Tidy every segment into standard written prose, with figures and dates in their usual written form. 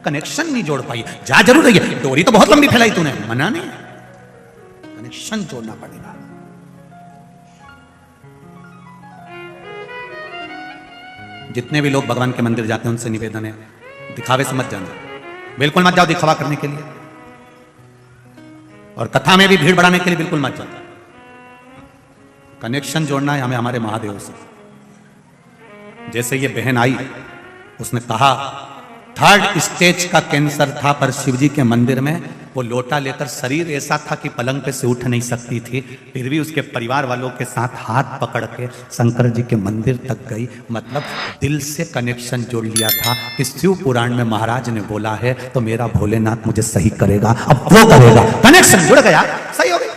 Connection नहीं जोड़ पाई। जा जरूर रही है, डोरी तो बहुत लंबी फैलाई तूने, मना नहीं, कनेक्शन जोड़ना पड़ेगा। जितने भी लोग भगवान के मंदिर जाते हैं उनसे निवेदन है, दिखावे से मत जाना, बिल्कुल मत जाओ दिखावा करने के लिए, और कथा में भी भीड़ बढ़ाने के लिए बिल्कुल मत जाओ। कनेक्शन जोड़ना है हमें हमारे महादेव से। जैसे ये बहन आई, उसने कहा 3rd स्टेज का कैंसर था, पर शिवजी के मंदिर में वो लोटा लेकर, शरीर ऐसा था कि पलंग पे से उठ नहीं सकती थी, फिर भी उसके परिवार वालों के साथ हाथ पकड़ के शंकर जी के मंदिर तक गई। मतलब दिल से कनेक्शन जोड़ लिया था कि शिव पुराण में महाराज ने बोला है तो मेरा भोलेनाथ मुझे सही करेगा, अब वो करेगा। कनेक्शन जुड़ गया, सही हो गई।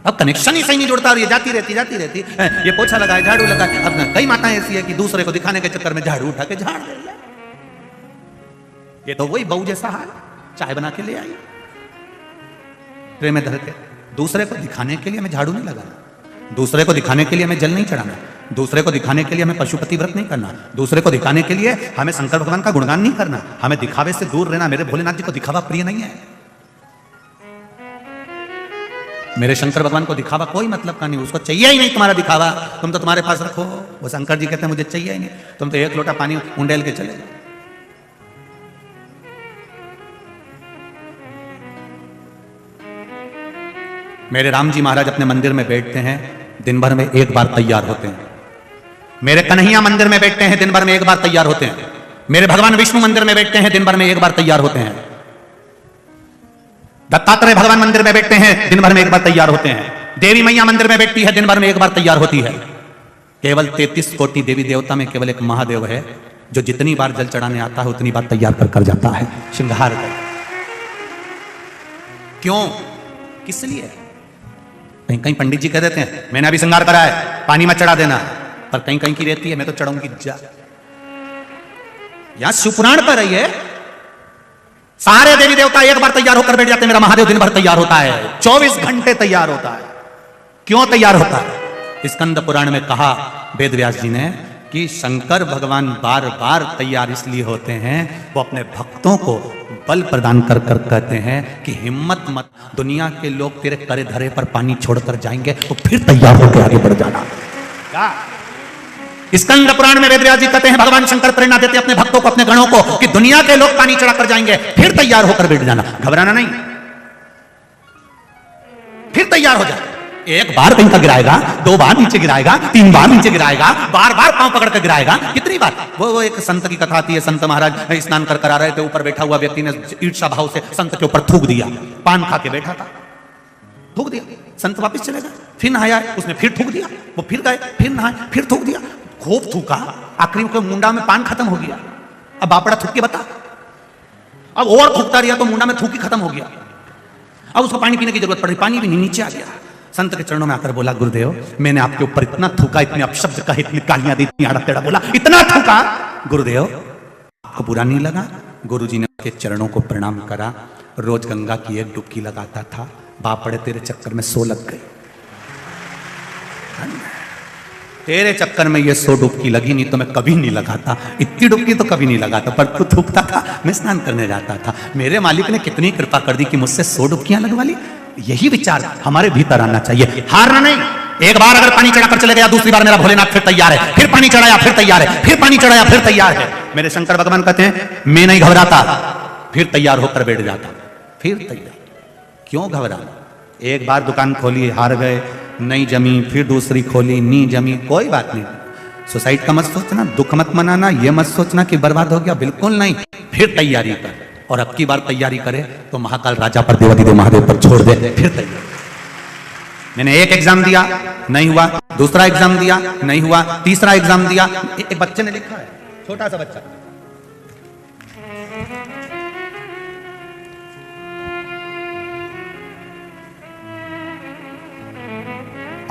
अब कनेक्शन ही सही नहीं जुड़ता और ये जाती रहती ये पोछा लगाए, झाड़ू लगाए। अब कई माताएं ऐसी है कि दूसरे को दिखाने के चक्कर में झाड़ू उठा के झाड़ दे। ये तो वही बहू जैसा हाल, चाय बना के ले आई ट्रे में धर के, दूसरे को दिखाने के लिए हमें झाड़ू नहीं लगाना, दूसरे को दिखाने के लिए हमें जल नहीं चढ़ाना, दूसरे को दिखाने के लिए हमें पशुपति व्रत नहीं करना, दूसरे को दिखाने के लिए हमें शंकर भगवान का गुणगान नहीं करना, हमें दिखावे से दूर रहना। मेरे भोलेनाथ जी को दिखावा प्रिय नहीं है, मेरे शंकर भगवान को दिखावा कोई मतलब का नहीं, उसको चाहिए ही नहीं तुम्हारा दिखावा, तुम तो तुम्हारे पास रखो। वो शंकर जी कहते हैं मुझे चाहिए ही नहीं, तुम तो एक लोटा पानी उंडेल के चले जाओ। मेरे राम जी महाराज अपने मंदिर में बैठते हैं, दिन भर में एक बार तैयार होते हैं। मेरे कन्हैया मंदिर में बैठते हैं, दिन भर में एक बार तैयार होते हैं। मेरे भगवान विष्णु मंदिर में बैठते हैं, दिन भर में एक बार तैयार होते हैं। दत्तात्रेय भगवान मंदिर में बैठते हैं, दिन भर में एक बार तैयार होते हैं। देवी मैया मंदिर में बैठती है, दिन भर में एक बार तैयार होती है। केवल 33 कोटि देवी देवता में केवल एक महादेव है जो जितनी बार जल चढ़ाने आता है उतनी बार तैयार कर जाता है, श्रृंगार कर। क्यों, किस लिए? कहीं कहीं पंडित जी कह देते हैं मैंने अभी श्रृंगार करा है, पानी में चढ़ा देना, पर कहीं कहीं की रहती है मैं तो चढ़ाऊंगी जा। यहां शिवपुराण पर रही है, सारे देवी देवता एक बार तैयार होकर बैठ जाते हैं, मेरा महादेव दिन भर तैयार होता है, 24 घंटे तैयार होता है। क्यों तैयार होता है? स्कंद पुराण में कहा वेद व्यास जी ने कि शंकर भगवान बार बार तैयार इसलिए होते हैं, वो अपने भक्तों को बल प्रदान कर कहते हैं कि हिम्मत मत, दुनिया के लोग तेरे करे धरे पर पानी छोड़कर जाएंगे तो फिर तैयार होकर आगे बढ़ जाना। स्कंद पुराण में वेदव्यास जी कहते हैं भगवान शंकर प्रेरणा देते हैं अपने भक्तों को, अपने गणों को, कि दुनिया के लोग पानी चढ़ाकर जाएंगे फिर तैयार होकर बैठ जाना, घबराना नहीं, फिर तैयार हो जाए। एक बार कहीं का गिराएगा, 2 बार नीचे गिराएगा, 3 बार नीचे गिराएगा, बार बार पांव पकड़ कर गिराएगा, कितनी बार? वो एक संत की कथा आती है, संत महाराज स्नान कर आ रहे थे, ऊपर बैठा हुआ व्यक्ति ने ईर्ष्या भाव से संत के ऊपर थूक दिया, पान खा के बैठा था, थूक दिया, संत वापस चले गए, फिर नहाया, उसने फिर थूक दिया, वो फिर गए, फिर नहाए, फिर थूक दिया, खूब थूका, आखिरी के मुंडा में पान खत्म हो गया। अब बापड़ा थूक के बता, अब और थूकता रहा तो मुंडा में थूक ही खत्म हो गया। अब उसको पानी पीने की जरूरत पड़ी, पानी भी नहीं, नीचे आ गया। संत के चरणों में आकर बोला गुरुदेव मैंने आपके ऊपर इतना थूका, इतने अपशब्द कहे, इतनी गालियां दी, इतनी आड़ा टेढ़ा बोला, इतना थूका, गुरुदेव आपको बुरा नहीं लगा? गुरुजी ने उसके चरणों को प्रणाम करा, रोज गंगा की एक डुबकी लगाता था, बापड़े तेरे चक्कर में 100 लग गई, तेरे चक्कर में ये 100 डुबकी लगी, नहीं तो मैं कभी नहीं लगाता, इतनी डुबकी तो कभी नहीं लगाता, पर तू थूकता था, मैं स्नान करने जाता था, मेरे मालिक ने कितनी कृपा कर दी कि मुझसे 100 डुबकियां लगवा ली। यही विचार हमारे भीतर आना चाहिए, हारना नहीं। एक बार अगर पानी चढ़ाकर चले गया, दूसरी बार मेरा भोलेनाथ फिर तैयार है, फिर पानी चढ़ाया फिर तैयार है, फिर पानी चढ़ाया फिर तैयार है। मेरे शंकर भगवान कहते हैं मैं नहीं घबराता, फिर तैयार होकर बैठ जाता, फिर तैयार। क्यों घबराना? एक बार दुकान खोली, हार गए, नहीं जमी, फिर दूसरी खोली, नहीं जमी, कोई बात नहीं। सुसाइड का मत सोचना, दुख मत मनाना, ये मत सोचना कि बर्बाद हो गया, बिल्कुल नहीं, फिर तैयारी कर। और अब की बार तैयारी करे तो महाकाल राजा पर, देवाधिदेव महादेव पर छोड़ दे, फिर तैयारी। मैंने एक एग्जाम दिया नहीं हुआ, दूसरा एग्जाम दिया नहीं हुआ, तीसरा एग्जाम दिया। एक बच्चे ने लिखा है, छोटा सा बच्चा,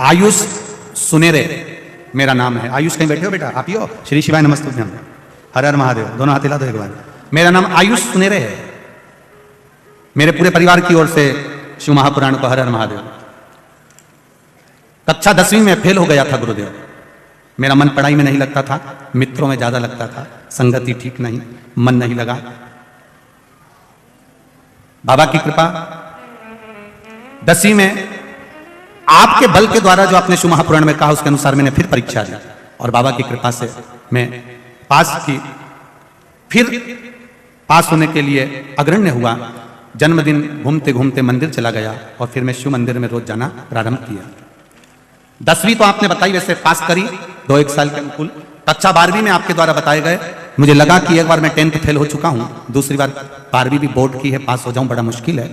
आयुष सुनेरे मेरा नाम है। आयुष कहीं बैठे हो बेटा? आप ही हो? श्री शिवाय नमस्तुभ्यम, हर हर महादेव, दोनों हाथ हिला दो एक बार। मेरा नाम आयुष सुनेरे है, मेरे पूरे परिवार की ओर से शिव महापुराण को हर हर महादेव। कक्षा 10वीं में फेल हो गया था गुरुदेव, मेरा मन पढ़ाई में नहीं लगता था, मित्रों में ज्यादा लगता था, संगति ठीक नहीं, मन नहीं लगा। बाबा की कृपा 10वीं में आपके बल के द्वारा जो आपने शिव महापुराण में कहा उसके अनुसार मैंने फिर परीक्षा दी और बाबा की कृपा से मैं पास की। फिर पास होने के लिए अग्रण्य हुआ। जन्मदिन घूमते घूमते मंदिर चला गया और फिर मैं शिव मंदिर में रोज जाना प्रारंभ किया। 10वीं तो आपने बताई, वैसे पास करी 2-1 साल के अनुकूल। कक्षा 12वीं में आपके द्वारा बताए गए, मुझे लगा कि एक बार मैं 10th फेल हो चुका हूं, दूसरी बार 12वीं भी बोर्ड की है, पास हो जाऊं बड़ा मुश्किल है।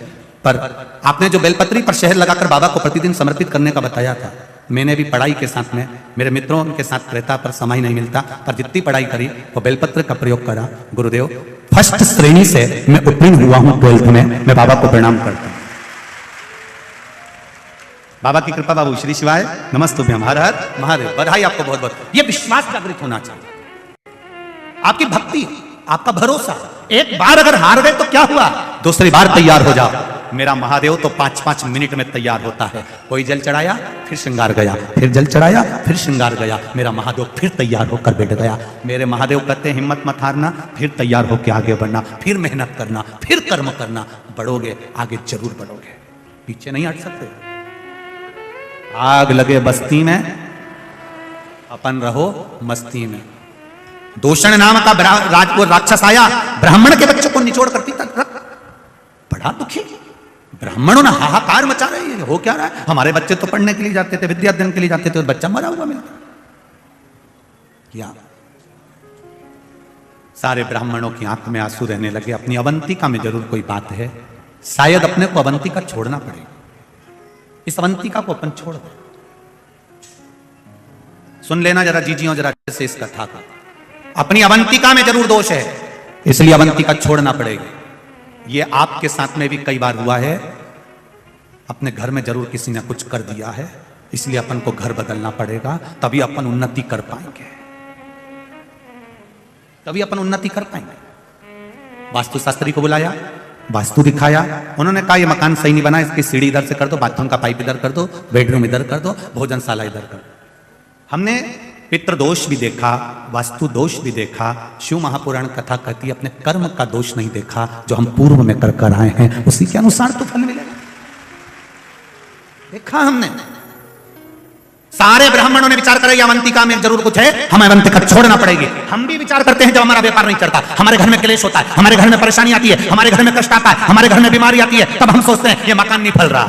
पर आपने जो बेलपत्री पर शहद लगाकर बाबा को प्रतिदिन समर्पित करने का बताया था, मैंने भी पढ़ाई के साथ में मेरे मित्रों के साथ रहता पर समय नहीं मिलता, पर जितनी पढ़ाई करी वो बेलपत्र का प्रयोग करा। गुरुदेव फर्स्ट श्रेणी से मैं उत्तीर्ण हुआ हूं 12th में, मैं बाबा को प्रणाम करता हूं। बाबा की कृपा। बाबू श्री शिवाय नमस्तुभ्यम, हर हर महादेव। बधाई आपको बहुत बहुत। ये विश्वास जागृत होना चाहिए, आपकी भक्ति, आपका भरोसा। एक बार अगर हार गए तो क्या हुआ, दूसरी बार तैयार हो जाओ। मेरा महादेव तो 5-5 मिनट में तैयार होता है। कोई जल चढ़ाया फिर श्रृंगार गया, फिर जल चढ़ाया फिर श्रृंगार गया, मेरा महादेव फिर तैयार होकर बैठ गया। मेरे महादेव कहते हैं हिम्मत मत हारना, फिर तैयार होकर आगे बढ़ना, फिर मेहनत करना, फिर कर्म करना, बढ़ोगे आगे जरूर बढ़ोगे, पीछे नहीं हट सकते। आग लगे बस्ती में, अपन रहो मस्ती में। दूषण नाम का राक्षस आया, ब्राह्मण के बच्चों को निचोड़ करती तक बड़ा दुखी। ब्राह्मणों ने हाहाकार मचा रहे हैं, हो क्या रहा है। हमारे बच्चे तो पढ़ने के लिए जाते थे, विद्या अध्ययन के लिए जाते थे, तो बच्चा मरा हुआ मिलता क्या। सारे ब्राह्मणों की आंख में आंसू रहने लगे। अपनी अवंतिका में जरूर कोई बात है, शायद अपने को अवंतिका छोड़ना पड़ेगा। इस अवंतिका को अपन छोड़ दे। सुन लेना जरा जीजियों, जरा से इस कथा का। अपनी अवंतिका में जरूर दोष है, इसलिए अवंतिका छोड़ना पड़ेगी। ये आपके साथ में भी कई बार हुआ है। अपने घर में जरूर किसी ने कुछ कर दिया है, इसलिए अपन को घर बदलना पड़ेगा, तभी अपन उन्नति कर पाएंगे, तभी अपन उन्नति कर पाएंगे। वास्तुशास्त्री को बुलाया, वास्तु दिखाया, उन्होंने कहा ये मकान सही नहीं बना, इसकी सीढ़ी इधर से कर दो, बाथरूम का पाइप इधर कर दो, बेडरूम इधर कर दो, भोजनशाला इधर कर दो। हमने पितृ दोष भी देखा, वास्तु दोष भी देखा। शिव महापुराण कथा कहती है अपने कर्म का दोष नहीं देखा, जो हम पूर्व में कर कर आए हैं उसी के अनुसार तो फल मिलेगा। देखा हमने। सारे ब्राह्मणों ने विचार करा अवंतिका में जरूर कुछ है, हमें अवंतिका छोड़ना पड़ेगी। हम भी विचार करते हैं जब हमारा व्यापार नहीं चलता, हमारे घर में क्लेश होता है, हमारे घर में परेशानी आती है, हमारे घर में कष्ट आता है, हमारे घर में बीमारी आती है, तब हम सोचते हैं ये मकान नहीं फल रहा,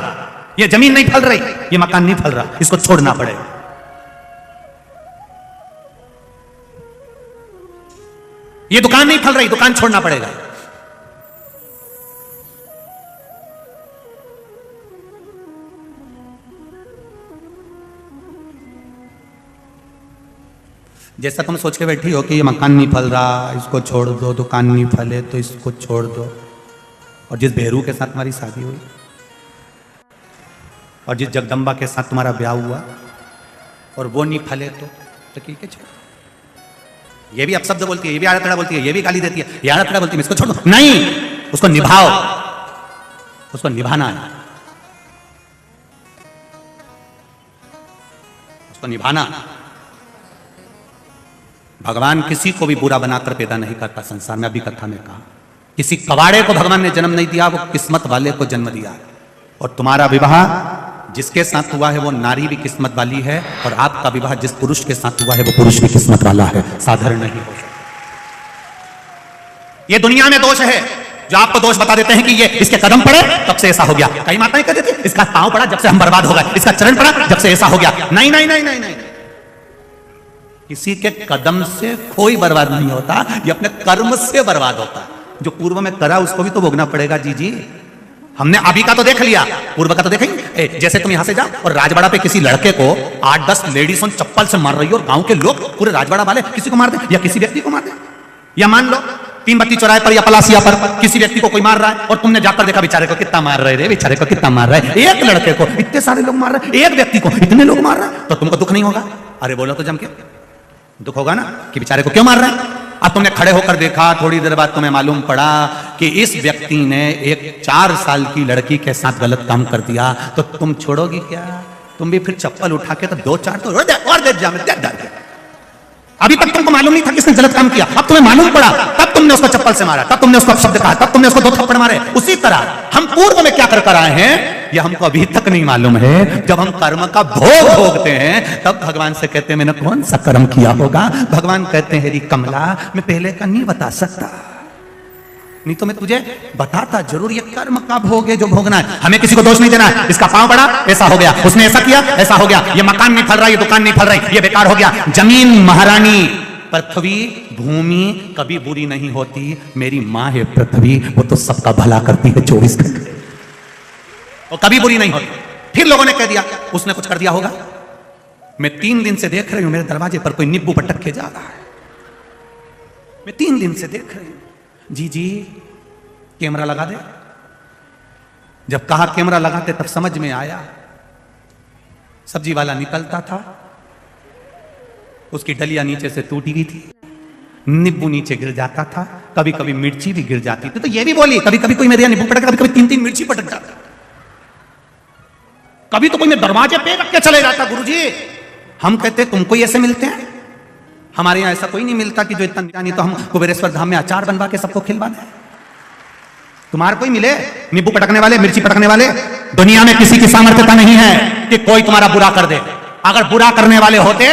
ये जमीन नहीं फल रही, ये मकान नहीं फल रहा, इसको छोड़ना पड़ेगा। ये दुकान नहीं फल रही, दुकान छोड़ना पड़ेगा। जैसा तुम सोच के बैठी हो कि ये मकान नहीं फल रहा, इसको छोड़ दो, दुकान नहीं फले तो इसको छोड़ दो। और जिस बेहरू के साथ तुम्हारी शादी हुई और जिस जगदम्बा के साथ तुम्हारा ब्याह हुआ और वो नहीं फले तो ठीक है छोड़। ये भी अपशब्द बोलती है, ये भी आड़ा तड़ा बोलती है, ये भी गाली देती है, ये आड़ा तड़ा बोलती है, इसको छोड़ दो। नहीं, उसको निभाओ, उसको निभाना है, उसको निभाना। भगवान किसी को भी बुरा बनाकर पैदा नहीं करता संसार में। अभी कथा में कहा किसी कबाड़े को भगवान ने जन्म नहीं दिया, वो किस्मत वाले को जन्म दिया। और तुम्हारा विवाह जिसके साथ हुआ है वो नारी भी किस्मत वाली है, और आपका विवाह जिस पुरुष के साथ हुआ है वो पुरुष भी किस्मत वाला है, साधारण नहीं हो सकता। ये दुनिया में दोष है जो आपको दोष बता देते हैं कि ये इसके कदम पड़े तब से ऐसा हो गया। कई माताएं कह देती हैं इसका पांव पड़ा जब से हम बर्बाद हो गए, इसका चरण पड़ा जब से ऐसा हो गया। नहीं नहीं नहीं नहीं नहीं, किसी के कदम से कोई बर्बाद नहीं होता, ये अपने कर्म से बर्बाद होता है। जो पूर्व में करा उसको भी तो भोगना पड़ेगा। जी हमने अभी का तो देख लिया, पूर्व का तो देखेंगे। जैसे तुम यहां से जाओ और राजवाड़ा पे किसी लड़के को 8-10 लेडीज चप्पल से मार रही हो और गांव के लोग पूरे राजवाड़ा वाले किसी को मार दे या किसी व्यक्ति को मार दे, या मान लो 3 बत्ती चौराहे पर या पलासिया पर किसी व्यक्ति को कोई मार रहा है और तुमने जाकर देखा बेचारे को कितना मार रहे रे, बेचारे को कितना मार रहा है, एक लड़के को इतने सारे लोग मार रहे हैं, एक व्यक्ति को इतने लोग मार रहे हैं, तो तुमको दुख नहीं होगा? अरे बोलो तो जम के, दुख होगा ना कि बेचारे को क्यों मार रहे हैं। अब तुमने खड़े होकर देखा, थोड़ी देर बाद तुम्हें मालूम पड़ा कि इस व्यक्ति ने एक 4 साल की लड़की के साथ गलत काम कर दिया, तो तुम छोड़ोगी क्या? तुम भी फिर चप्पल उठा के तो 2-4 तो और दे जा, अभी तक तुमको मालूम नहीं था किसने गलत काम किया, अब तुम्हें मालूम पड़ा, तब तुमने उसको चप्पल से मारा, तब तुमने उसको अपशब्द कहा, तब तुमने उसको 2 थप्पड़ मारे। उसी तरह हम पूर्व में क्या कर कर आए हैं, यह हमको अभी तक नहीं मालूम है। जब हम कर्म का भोग भोगते हैं तब भगवान से कहते हैं मैंने कौन सा कर्म किया होगा। भगवान कहते हैं री कमला, मैं पहले का नहीं बता सकता, नहीं तो मैं तुझे बताता जरूर। ये कर्म का भोग है जो भोगना है, हमें किसी को दोष नहीं देना है। इसका पांव पड़ा ऐसा हो गया, उसने ऐसा किया ऐसा हो गया, ये मकान नहीं फल रहा, ये दुकान नहीं फल रही, ये बेकार हो गया। जमीन महारानी, पृथ्वी भूमि कभी बुरी नहीं होती। मेरी मां है पृथ्वी, वो तो सबका भला करती है 24 घंटे, वो कभी बुरी नहीं होती। फिर लोगों ने कह दिया उसने कुछ कर दिया होगा। मैं 3 दिन से देख रही हूं मेरे दरवाजे पर कोई नींबू पटक के जा रहा है, मैं 3 दिन से देख रही हूं। जी कैमरा लगा दे। जब कहा कैमरा लगाते तब समझ में आया, सब्जी वाला निकलता था, उसकी डलिया नीचे से टूटी गई थी, नींबू नीचे गिर जाता था, कभी कभी मिर्ची भी गिर जाती थी। तो ये भी बोली कभी कभी कोई मेरे यहाँ नींबू पटक, कभी कभी 3-3 मिर्ची पटक जाता, कभी तो कोई मैं दरवाजे पे रख के चले जाता। गुरुजी हम कहते तुमको ऐसे मिलते हैं, हमारे यहाँ ऐसा कोई नहीं मिलता कि जो इतना नहीं तो हम कुबेरेश्वर धाम में अचार बनवा के सबको खिलवा दें। तुम्हारे कोई मिले नींबू पटकने वाले, मिर्ची पटकने वाले? दुनिया में किसी की सामर्थ्यता नहीं है कि कोई तुम्हारा बुरा कर दे। अगर बुरा करने वाले होते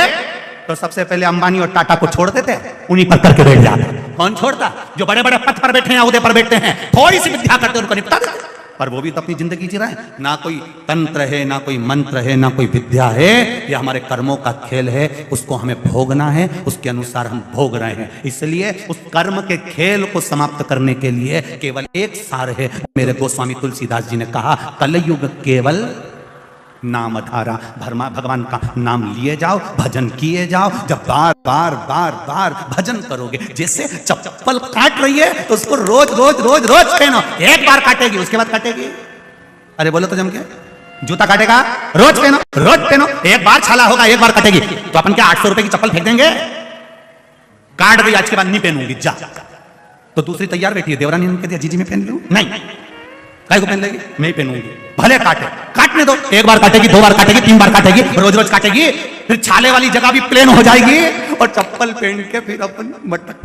तो सबसे पहले अंबानी और टाटा को छोड़ देते, उन्हीं पर करके बैठ जाते। कौन छोड़ता? जो बड़े बड़े पद पर बैठे हैं, उहदे पर बैठते हैं, थोड़ी सी विद्या करते उनको निपटा देते। पर वो भी तो अपनी जिंदगी जी रहे हैं, ना कोई तंत्र है, ना कोई मंत्र है, ना कोई विद्या है। ये हमारे कर्मों का खेल है, उसको हमें भोगना है, उसके अनुसार हम भोग रहे हैं। इसलिए उस कर्म के खेल को समाप्त करने के लिए केवल एक सार है। मेरे गोस्वामी तुलसीदास जी ने कहा कलयुग केवल नाम धारा। भगवान का नाम लिए जाओ, भजन किए जाओ। जब बार बार बार बार भजन करोगे, जैसे चप्पल काट रही है तो उसको रोज रोज रोज रोज पहनो। एक बार काटेगी उसके बाद काटेगी, अरे बोलो तो जम के, जूता काटेगा रोज पहनो, रोज पहनो। एक बार छाला होगा, एक बार काटेगी। तो अपन क्या 800 रुपए की चप्पल फेंक देंगे? काट गई आज के बाद नहीं पहनूंगी जा। तो दूसरी तैयार बैठी है, देवरानी ने कह दिया जीजी मैं पहन लूं, नहीं काय को पहन लेगी, मैं ही पहनूंगी। भले काटे, काटने दो, एक बार काटेगी, 2 बार काटेगी, 3 बार काटेगी, रोज रोज काटेगी, फिर छाले वाली जगह भी प्लेन हो जाएगी और चप्पल पहन के फिर अपन मटक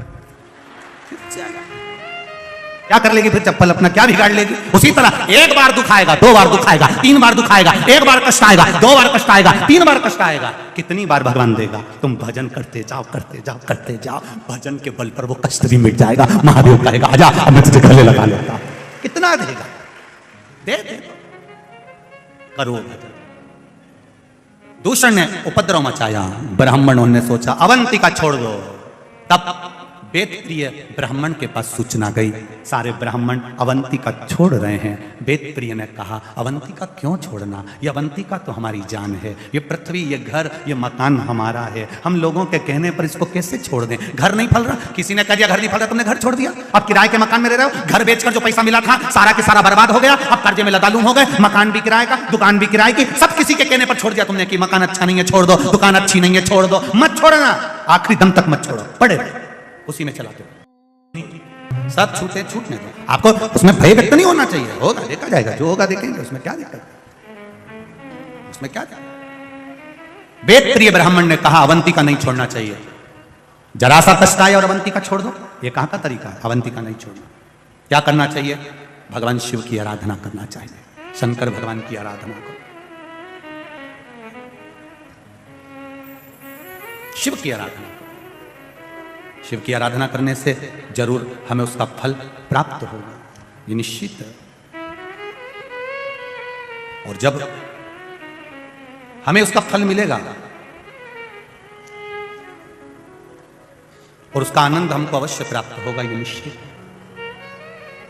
क्या कर लेगी? फिर चप्पल अपना क्या बिगाड़ लेगी? उसी तरह एक बार दुखाएगा, 2 बार दुखाएगा, 3 बार दुखाएगा, 1 बार कष्ट आएगा, 2 बार कष्ट आएगा, 3 बार कष्ट आएगा। कितनी बार भगवान देगा? तुम भजन करते जाओ, करते जाओ, करते जाओ। भजन के बल पर वो कष्ट भी मिट जाएगा। महादेव कहेगा आजा अब मैं तुझे गले लगा लेता हूं। कितना देगा? दे करो भजन। दूषण ने उपद्रव मचाया, ब्राह्मणों ने सोचा अवंतिका छोड़ दो। तब वेद प्रिय ब्राह्मण के पास सूचना गई, सारे ब्राह्मण अवंतिका छोड़ रहे हैं। वेद प्रिय ने कहा अवंतिका क्यों छोड़ना, ये अवंतिका तो हमारी जान है, ये पृथ्वी, ये घर, ये मकान हमारा है। हम लोगों के कहने पर इसको कैसे छोड़ दें? घर नहीं फल रहा, किसी ने कह दिया घर नहीं फल रहा, तुमने घर छोड़ दिया। अब किराए के मकान में रह रहे हो, घर बेचकर जो पैसा मिला था सारा के सारा बर्बाद हो गया। अब कर्जे में लदालू हो गए, मकान भी किराए का, दुकान भी किराए की, सब किसी के कहने पर छोड़ दिया तुमने कि मकान अच्छा नहीं है छोड़ दो, दुकान अच्छी नहीं है छोड़ दो। मत छोड़ना, आखिरी दम तक मत छोड़ो, पड़े उसी में चलाते हो। सब छूटे छूटने दो, आपको उसमें भय व्यक्त नहीं होना चाहिए। होगा देखा जाएगा, जो होगा देखेंगे, उसमें क्या दिक्कत, उसमें क्या दिक्कत। वेद प्रिय ब्राह्मण ने कहा अवंतिका नहीं छोड़ना चाहिए, जरा सा कष्ट आए और अवंतिका छोड़ दो, ये कहां का तरीका है? अवंतिका नहीं छोड़ना। क्या करना चाहिए? भगवान शिव की आराधना करना चाहिए, शंकर भगवान की आराधना करो, शिव की आराधना। शिव की आराधना करने से जरूर हमें उसका फल प्राप्त होगा, ये निश्चित है। और जब हमें उसका फल मिलेगा और उसका आनंद हमको अवश्य प्राप्त होगा, ये निश्चित।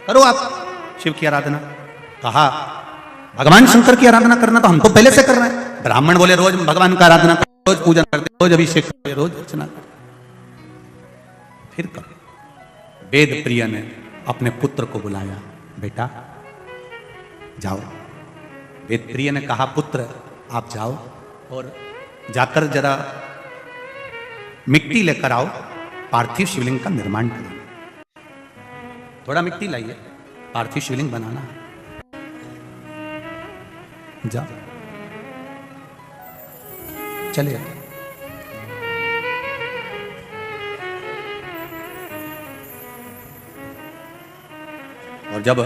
करो आप शिव की आराधना। कहा भगवान शंकर की आराधना करना तो हम तो पहले से कर रहे हैं। ब्राह्मण बोले रोज भगवान का आराधना करते, रोज पूजन करते, रोज अभिषेक करते, रोज अर्चना करते, फिर करो। वेद प्रिय ने अपने पुत्र को बुलाया, बेटा जाओ। वेद प्रिय ने कहा पुत्र आप जाओ और जाकर जरा मिट्टी लेकर आओ, पार्थिव शिवलिंग का निर्माण करेंगे। थोड़ा मिट्टी लाइए, पार्थिव शिवलिंग बनाना है। जाओ, चले और जब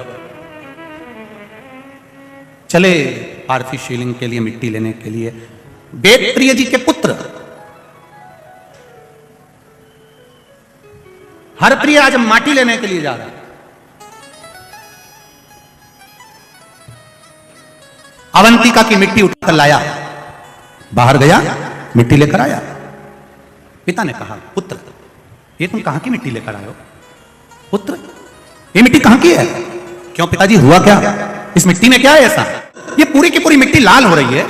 चले पार्थिव शिवलिंग के लिए मिट्टी लेने के लिए, वेदप्रिय जी के पुत्र हरप्रिय आज माटी लेने के लिए जा रहा है। अवंतिका की मिट्टी उठाकर लाया, बाहर गया, मिट्टी लेकर आया। पिता ने कहा, पुत्र ये तुम कहां की मिट्टी लेकर आए हो? पुत्र ये मिट्टी कहां की है? क्यों पिताजी, हुआ क्या? इस मिट्टी में क्या है ऐसा? ये पूरी की पूरी मिट्टी लाल हो रही है,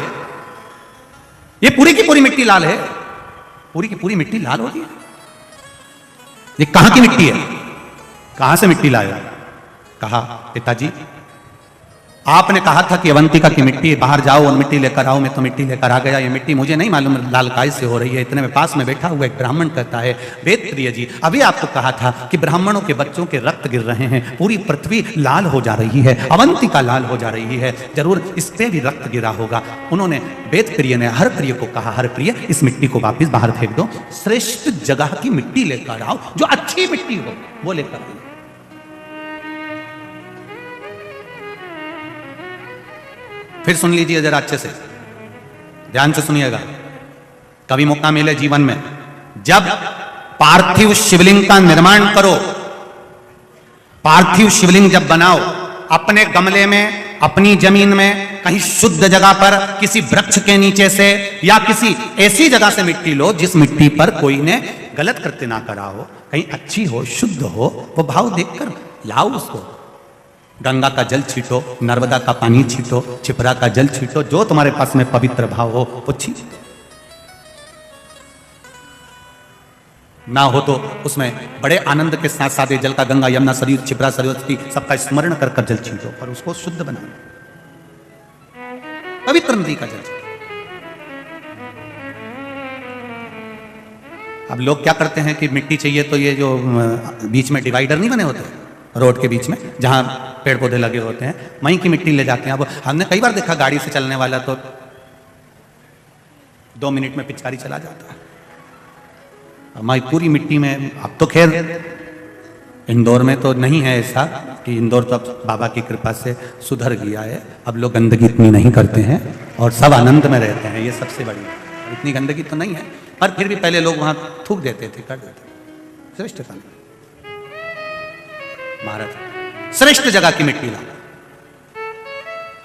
ये पूरी की पूरी मिट्टी लाल है, पूरी की पूरी मिट्टी लाल हो रही है। ये कहां की मिट्टी है? कहां से मिट्टी लाए? कहा, पिताजी आपने कहा था कि अवंतिका की मिट्टी, बाहर जाओ और मिट्टी लेकर आओ। मैं तो मिट्टी लेकर आ गया। ये मिट्टी मुझे नहीं मालूम लाल काय से हो रही है। इतने में पास में बैठा हुआ एक ब्राह्मण कहता है, वेदप्रिय जी अभी आपको कहा था कि ब्राह्मणों के बच्चों के रक्त गिर रहे हैं, पूरी पृथ्वी लाल हो जा रही है, अवंतिका लाल हो जा रही है, जरूर इस पे भी रक्त गिरा होगा। उन्होंने, वेदप्रिय ने हरप्रिय को कहा, हरप्रिय इस मिट्टी को वापिस बाहर फेंक दो, श्रेष्ठ जगह की मिट्टी लेकर आओ, जो अच्छी मिट्टी हो वो लेकर आओ। फिर सुन लीजिए जरा अच्छे से, ध्यान से सुनिएगा। कभी मौका मिले जीवन में, जब पार्थिव शिवलिंग का निर्माण करो, पार्थिव शिवलिंग जब बनाओ, अपने गमले में, अपनी जमीन में, कहीं शुद्ध जगह पर, किसी वृक्ष के नीचे से या किसी ऐसी जगह से मिट्टी लो जिस मिट्टी पर कोई ने गलत कृत्य ना करा हो, कहीं अच्छी हो, शुद्ध हो, वो भाव देखकर लाओ उसको। गंगा का जल छीटो, नर्मदा का पानी छीटो, छिपरा का जल छीटो, जो तुम्हारे पास में पवित्र भाव हो वो छीटो। ना हो तो उसमें बड़े आनंद के साथ साथ जल का गंगा, यमुना, सरयू, छिपरा, सरस्वती सबका स्मरण कर कर जल छीटो और उसको शुद्ध बनाओ, पवित्र नदी का जल। अब लोग क्या करते हैं कि मिट्टी चाहिए तो ये जो बीच में डिवाइडर नहीं बने होते रोड के बीच में, जहां पेड़ पौधे लगे होते हैं, वहीं की मिट्टी ले जाते हैं। अब हमने कई बार देखा गाड़ी से चलने वाला तो 2 मिनट में पिचकारी चला जाता है। हमारी पूरी मिट्टी में, अब तो खैर इंदौर में तो नहीं है ऐसा कि, इंदौर तो अब बाबा की कृपा से सुधर गया है, अब लोग गंदगी इतनी नहीं करते हैं और सब आनंद में रहते हैं, ये सबसे बड़ी। इतनी गंदगी तो नहीं है, पर फिर भी पहले लोग वहां थूक देते थे, कर देते थे। श्रेष्ठ था महाराज, श्रेष्ठ जगह की मिट्टी लाओ।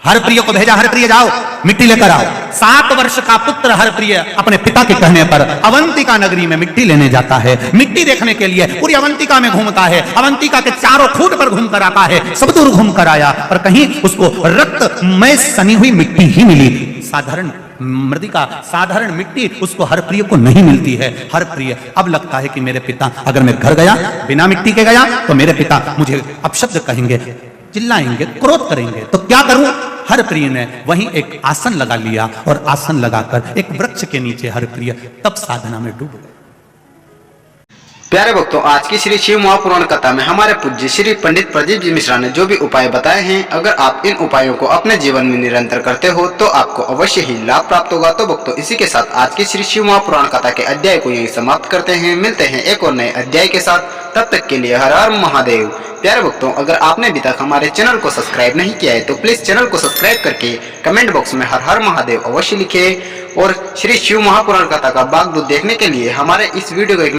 हरप्रिय को भेजा, हरप्रिय जाओ मिट्टी लेकर आओ। 7 वर्ष का पुत्र हरप्रिय अपने पिता के कहने पर अवंतिका नगरी में मिट्टी लेने जाता है। मिट्टी देखने के लिए पूरी अवंतिका में घूमता है, अवंतिका के चारों खूंट पर घूम कर आता है, सब दूर घूम कर आया, पर कहीं उसको रक्तमय सनी हुई मिट्टी ही मिली। साधारण मृदिका, साधारण मिट्टी उसको हरप्रिय को नहीं मिलती है। हरप्रिय अब लगता है कि मेरे पिता, अगर मैं घर गया बिना मिट्टी के गया तो मेरे पिता मुझे अपशब्द कहेंगे, चिल्लाएंगे, क्रोध करेंगे, तो क्या करूं? हरप्रिय ने वहीं एक आसन लगा लिया और आसन लगाकर एक वृक्ष के नीचे हरप्रिय तब साधना में डूब गए। प्यारे भक्तों, आज की श्री शिव महापुराण कथा में हमारे पूज्य श्री पंडित प्रदीप जी मिश्रा ने जो भी उपाय बताए हैं, अगर आप इन उपायों को अपने जीवन में निरंतर करते हो तो आपको अवश्य ही लाभ प्राप्त होगा। तो भक्तों, इसी के साथ आज की श्री शिव महापुराण कथा के अध्याय को यहीं समाप्त करते हैं। मिलते हैं एक और नए अध्याय के साथ, तब तक के लिए हर हर महादेव। प्यारे भक्तों, अगर आपने अभी तक हमारे चैनल को सब्सक्राइब नहीं किया है तो प्लीज चैनल को सब्सक्राइब करके कमेंट बॉक्स में हर हर महादेव अवश्य लिखे। और श्री शिव महापुराण कथा का भाग 2 देखने के लिए हमारे इस वीडियो को